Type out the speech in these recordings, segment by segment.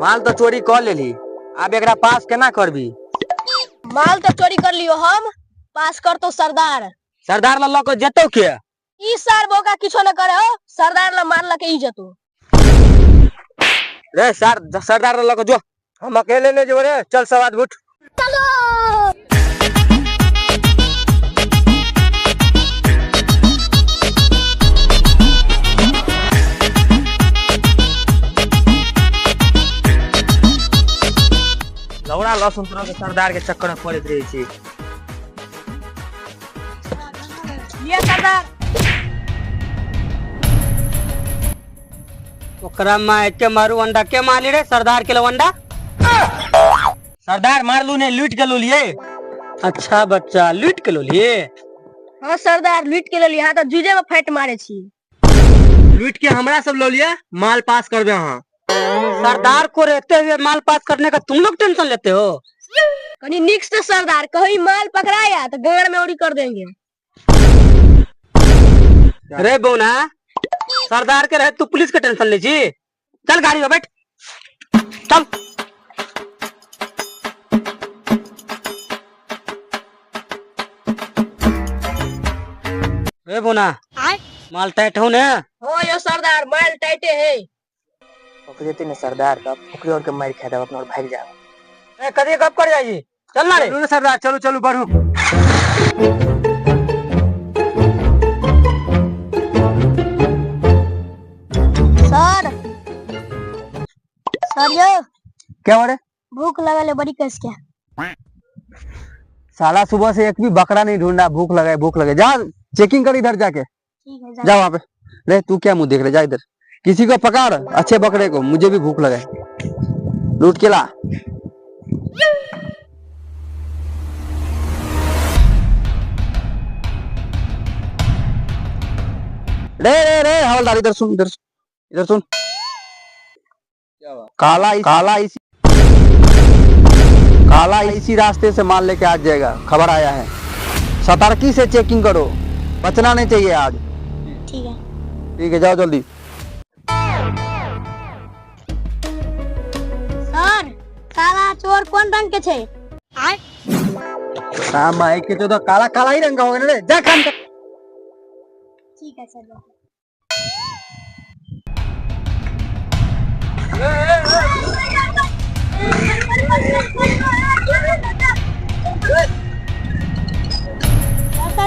माल तो चोरी कर लेली, अब एकरा पास केना करबी? माल तो चोरी कर लियो, हम पास कर तो सरदार। सरदार ला को जेतो के? ई सार बोका किछो न करे हो, सरदार ला मार ला के ई जतो। रे सरदार ला को जो, हम अकेले ने जो रे, चल सवाद उठ। चलो लौड़ा लहसुन तरह के सरदार के चक्कर में पड़े रही छी। लिया सरदार। ओकरा मार के मारू अंडा के माली रे सरदार के अंडा? सरदार मारलू ने लूट के लो लिए। अच्छा बच्चा लूट के लो लिए? हाँ सरदार लूट के लिए, हां तो जुजे में फाइट मारे छी। लूट के हमरा सब लो लिए, माल पास करबे हां। सरदार को रहते हुए माल पास करने का तुम लोग टेंशन लेते हो? कहीं निक्स तो सरदार, कहीं माल पकड़ाया तो गंगड़ में उड़ी कर देंगे। अरे बोना, सरदार के रहे तू पुलिस के टेंशन ले जी। चल गाड़ी में बैठ, चल। अरे बोना, माल टाइट हो ने? हो यो सरदार, माल टाइटे है। पकड़ते ने सरदार का पकड़े और के मार खा दे अपना और भाग जा। ए कदी कब कर जाई? चल ना रे सरदार, चलो चलो बढ़ो। सर यो क्या हो रे? भूख लगल बड़ी कस क्या? साला सुबह से एक भी बकरा नहीं ढूंढा, भूख लगे जा चेकिंग कर इधर जाके। ठीक है जा वहाँ पे। रे तू क्या मुंह देख रहे, जा इधर किसी को पकड़ अच्छे बकरे को, मुझे भी भूख लगे। लूट के ला। रे हवलदार इधर सुन, इधर सुन। क्या हुआ? काला इसी रास्ते से माल लेके आ जाएगा, खबर आया है। सतर्की से चेकिंग करो, बचना नहीं चाहिए आज। ठीक है जाओ जल्दी। सर काला चोर कौन रंग के छे? माई के तो काला ही रंग का होगा ना रे, जा काम कर। ठीक है सर।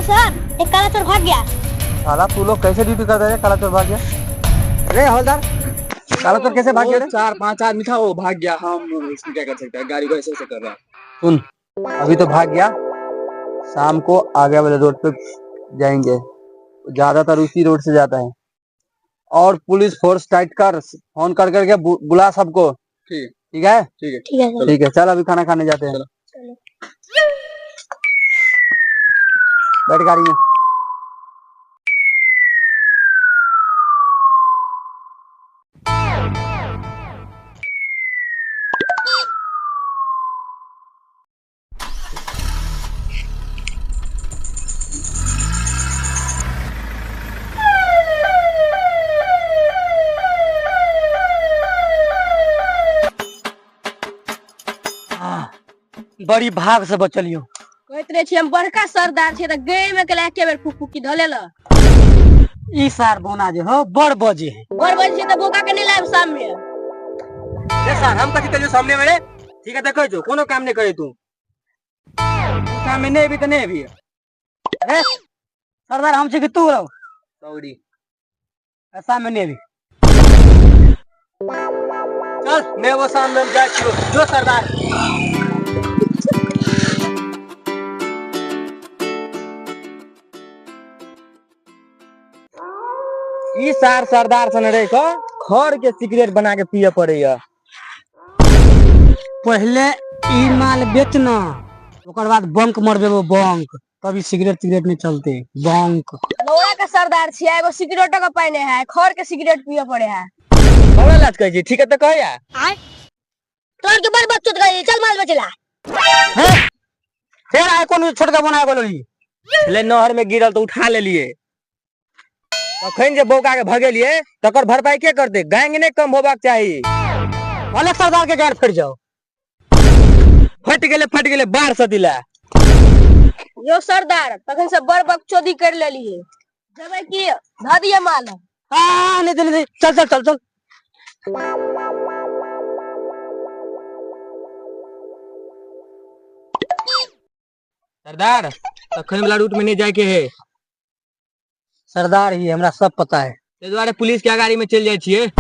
सर एक काला चोर भाग गया। साला तू लोग कैसे ड्यूटी कर रहे हैं? काला चोर भाग गया? अरे हवलदार, काला चोर कैसे भाग गया रे? 4-5 आदमी था, वो भाग गया। हम इसमें क्या कर सकते हैं, गाड़ी को ऐसे कर रहा है। सुन, अभी तो भाग गया, शाम को आगे वाले रोड पे जाएंगे, ज्यादातर उसी रोड से जाता है। और पुलिस फोर्स टाइट कर, फोन कर करके बुला सबको। ठीक है ठीक है चल अभी खाना खाने जाते हैं। बैठ गाड़ी में। बड़ी भाग से बचलियो। कहत रहे छी हम बड़का सरदार छे त गए में के एके बेर फुफुकी धले ल। ई सार बोना जे हो बड़ बजे है। बड़ बजे छे त बोका के नहीं लाइब सामने। ए सर हम कथि करियो सामने में रे? ठीक है देखो जो कोनो काम नहीं करे तू। काम में नहीं भी तो नहीं भी। ए सरदार हमसे कि तू रहो सौड़ी ऐसा में नहीं भी। चल मैं वो सामने जा जो सरदार। ई सार सरदार सन रे को खर के सिगरेट बना के पिए पड़े। पहले ई माल बेचना, ओकर बाद बंक मरबे वो बंक, तभी सिगरेट नहीं चलते। बंक लौड़ा का सरदार छी, एगो सिगरेटो का पाइने है, खर के सिगरेट पिए पड़े है। बड़ा लाज कह जी। ठीक है तो कह यार तोर के बड़ बच्चों गई, चल माल बेचला। हैं फिर आए कौन छोटका बना बोलो ले नहर में गिरल तो उठा ले लिए। तखन जे बौका के भगेलिए तकर भरपाई के करते? गैंग ने कम होबाक चाहिए। भले सरदार के गाड़ फट जाओ। फट गेले बाहर से दिला। यो सरदार तखन से बड़ बकचोदी कर लेली है। जबे की धा दिया माल। हाँ नहीं चल। सरदार तखन वाला रूट में नहीं जाए के है। सरदार ही हमरा सब पता है। ते द्वारे पुलिस के गाड़ी में चल जाए छिए।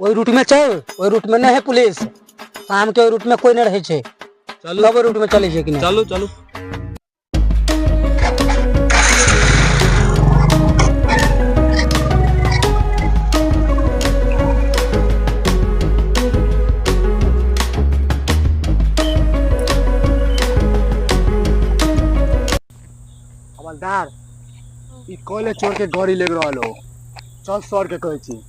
वही रूट में चल, वही रूट में नहीं है पुलिस। शाम के रूट में कोई नहीं रहे छे। चलो अब रूट में चले छे कि नहीं? चलो। हवलदार ई कोले चोर के गाड़ी लेग रहलो। चल सर के कहै छी।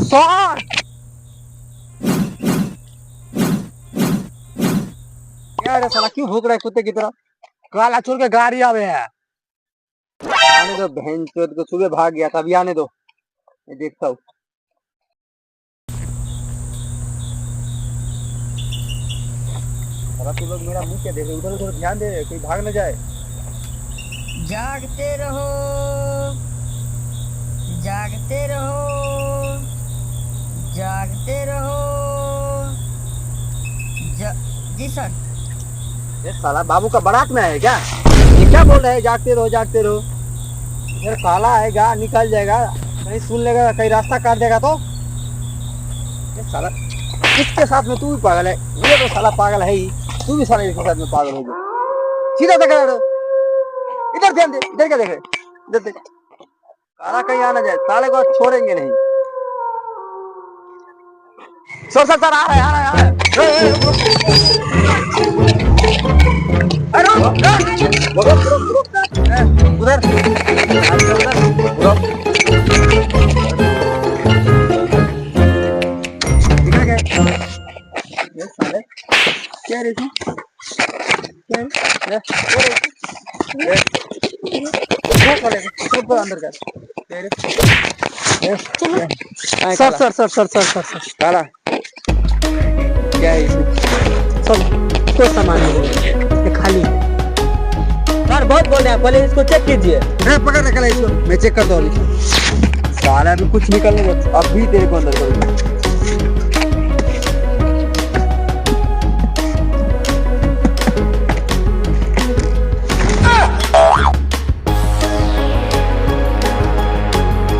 सर क्या रे साला क्यों भूख रहा है कुत्ते की तरह? काला चोर के गाड़ी आवे है। आने दो, बहन चोद को सुबह भाग गया था, अभी आने दो, मैं देखता हूँ। तू लोग मेरा मुंह क्या देख रहे? उधर ध्यान दे, कोई भाग न जाए। जागते रहो, जागते रहो, जागते रहो। जी सर। ये साला बाबू का बारात में है क्या? ये क्या बोल रहे हैं जागते रहो? इधर काला आएगा, निकल जाएगा, कहीं सुन लेगा, कहीं रास्ता काट देगा तो ये साला इसके साथ में तू भी पागल है। ये तो साला पागल है ही, तू भी साला इसके साथ में पागल हो गया। सीधा देख रहे हो, इधर ध्यान दे, इधर क्या देख रहे? इधर देख, काला कहीं आना जाए, साले को छोड़ेंगे नहीं। सर आ रहा है। उधर क्या रे तू? अंदर कर। सर काला क्या है इसमें? सब कोई सामान नहीं है, ये खाली है। सर बहुत बोल रहे हैं, पहले इसको चेक कीजिए। पकड़ रखा है इसको, मैं चेक करता हूँ। साला भी कुछ निकलने, अब भी तेरे को अंदर करूँगा।